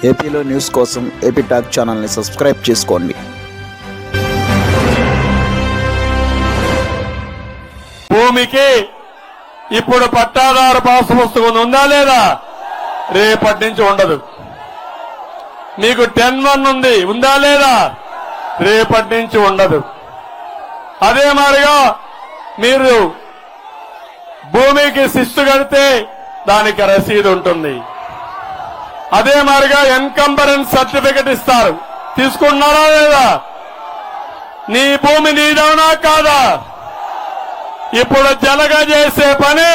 ఏపీలో న్యూస్ కోసం AP talk ఛానల్ని సబ్స్క్రైబ్ చేసుకోండి. భూమికి ఇప్పుడు పట్టాదారు పాసు పుస్తకం ఉందా లేదా? రేపటి నుంచి ఉండదు. మీకు 10-1 ఉంది, ఉందా లేదా? రేపటి నుంచి ఉండదు. అదే మాదిరిగా మీరు భూమికి శిస్తు కడితే దానికి రసీదు ఉంటుంది. అదే మాదిరిగా ఎన్కంబరెన్స్ సర్టిఫికెట్ ఇస్తారు, తీసుకున్నారా లేదా? నీ భూమి నీదవునా కాదా? ఇప్పుడు జలగ చేసే పని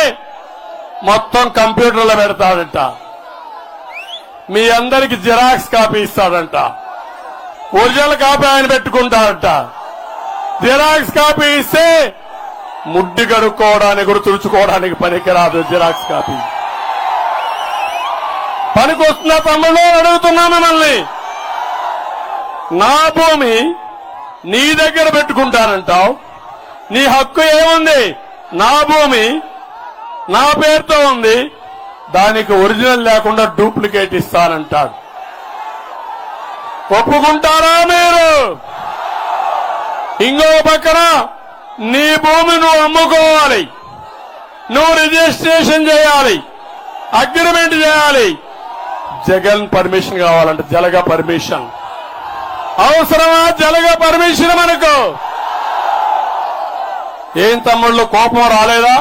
మొత్తం కంప్యూటర్లో పెడతాడంట. మీ అందరికి జిరాక్స్ కాపీ ఇస్తాడంట. ఒరిజినల్ కాపీ ఆయన పెట్టుకుంటాడంట. జిరాక్స్ కాపీ ఇస్తే ముడ్డి కడుక్కోవడానికి కూడా తుడుచుకోవడానికి పనికిరాదు. జిరాక్స్ కాపీ పనికొస్తున్న తమ్ముళ్ళు అడుగుతున్నా మిమ్మల్ని. నా భూమి నీ దగ్గర పెట్టుకుంటానంటావు, నీ హక్కు ఏముంది? నా భూమి నా పేరుతో ఉంది, దానికి ఒరిజినల్ లేకుండా డూప్లికేట్ ఇస్తానంటాడు. ఒప్పుకుంటారా మీరు? ఇంకో పక్కన నీ భూమి నువ్వు అమ్ముకోవాలి, నువ్వు రిజిస్ట్రేషన్ చేయాలి, అగ్రిమెంట్ చేయాలి. జగన్ పర్మిషన్ కావాలంటే జలగ పర్మిషన్ అవసరమా? జలగ పర్మిషన్ మనకు ఏం తమ్ముళ్ళు కోపం రాలేదా?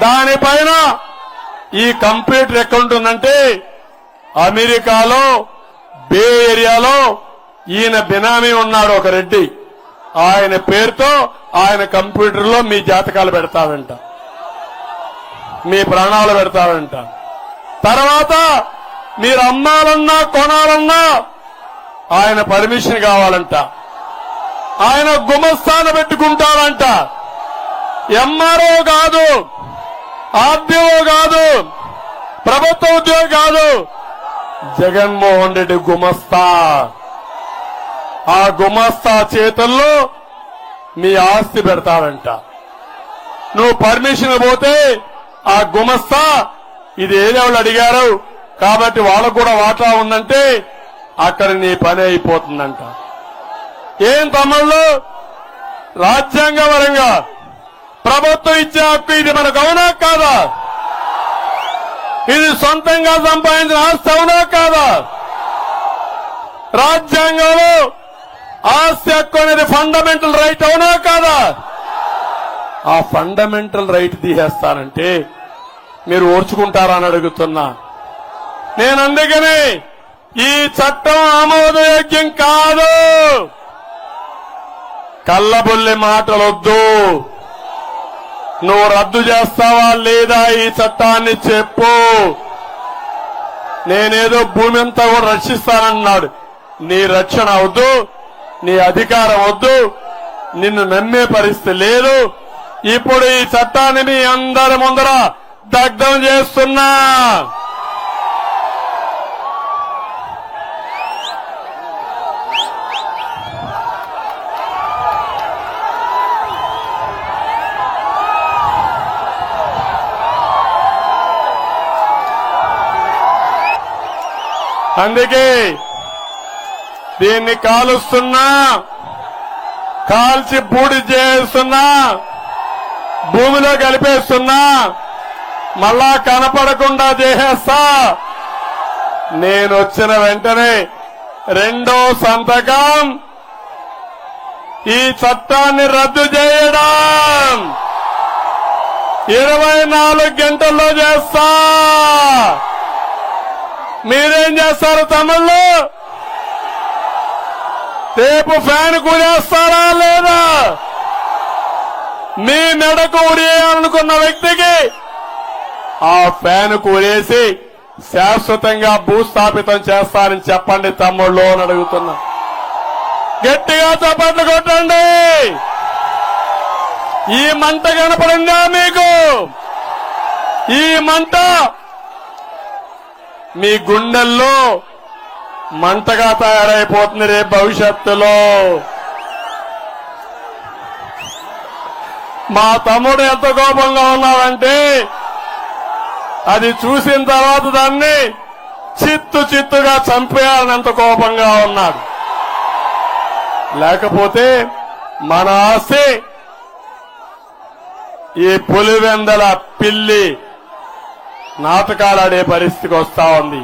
దానిపైన ఈ కంప్యూటర్ ఎక్కడుంటుందంటే అమెరికాలో బే ఏరియాలో ఈయన బినామీ ఉన్నాడు ఒక రెడ్డి. ఆయన పేరుతో ఆయన కంప్యూటర్లో మీ జాతకాలు పెడతాడంట, మీ ప్రాణాలు పెడతాడంట. తర్వాత మీరు అమ్మాలన్నా కొనాలన్నా ఆయన పర్మిషన్ కావాలంట. ఆయన గుమస్తాను పెట్టుకుంటాడంట. ఎంఆర్ఓ కాదు, ఆర్డీఓ కాదు, ప్రభుత్వ ఉద్యోగి కాదు, జగన్మోహన్ రెడ్డి గుమస్తా. ఆ గుమస్తా చేతుల్లో మీ ఆస్తి పెడతాడంట. నువ్వు పర్మిషన్ పోతే ఆ గుమస్తా ఇది ఏదేవాళ్ళు అడిగారు కాబట్టి వాళ్ళకు కూడా వాటా ఉందంటే అక్కడ నీ పని అయిపోతుందంట. ఏం తమ్ముళ్ళు, రాజ్యాంగపరంగా ప్రభుత్వం ఇచ్చే హక్కు ఇది మనకు అవునా కాదా? ఇది సొంతంగా సంపాదించిన ఆస్తి అవునా కాదా? రాజ్యాంగంలో ఆస్తి హక్కు అనేది ఫండమెంటల్ రైట్ అవునా కాదా? ఆ ఫండమెంటల్ రైట్ తీసేస్తానంటే మీరు ఓర్చుకుంటారా అని అడుగుతున్నా. నేను అందుకనే ఈ చట్టం ఆమోదయోగ్యం కాదు. కల్లబొల్లి మాటలొద్దు. నువ్వు రద్దు చేస్తావా లేదా ఈ చట్టాన్ని చెప్పు. నేనేదో భూమి అంతా కూడా రక్షిస్తానన్నాడు. నీ రక్షణ వద్దు, నీ అధికారం వద్దు, నిన్ను నమ్మే పరిస్థితి లేదు. ఇప్పుడు ఈ చట్టాన్ని మీ అందరి ముందర దగ్ధం చేస్తున్నా. అందుకే దీన్ని కాలుస్తున్నా, కాల్చి బూడి చేస్తున్నా, భూమిలో కలిపేస్తున్నా, మళ్ళా కనపడకుండా చేసేస్తా. నేను వచ్చిన వెంటనే రెండో సంతకం ఈ చట్టాన్ని రద్దు చేయడం 24 గంటల్లో చేస్తా. మీరేం చేస్తారు తమ్ముళ్ళు? రేపు ఫ్యాన్ కూరేస్తారా లేదా? మీ మెడకు ఉరేయాలనుకున్న వ్యక్తికి ఆ ఫ్యాన్ కూరేసి శాశ్వతంగా భూస్థాపితం చేస్తారని చెప్పండి తమ్ముళ్ళు అని అడుగుతున్నా. గట్టిగా చప్పట్లు కొట్టండి. ఈ మంట కనపడిందా మీకు? ఈ మంట మీ గుండెల్లో మంటగా తయారైపోతుంది రేపు భవిష్యత్తులో. మా తమ్ముడు ఎంత కోపంగా ఉన్నాడంటే అది చూసిన తర్వాత దాన్ని చిత్తుగా చంపేయాలనంత కోపంగా ఉన్నాడు. లేకపోతే మన ఆస్తి ఈ పులివెందల పిల్లి నాటకాలాడే పరిస్థితికి వస్తా ఉంది.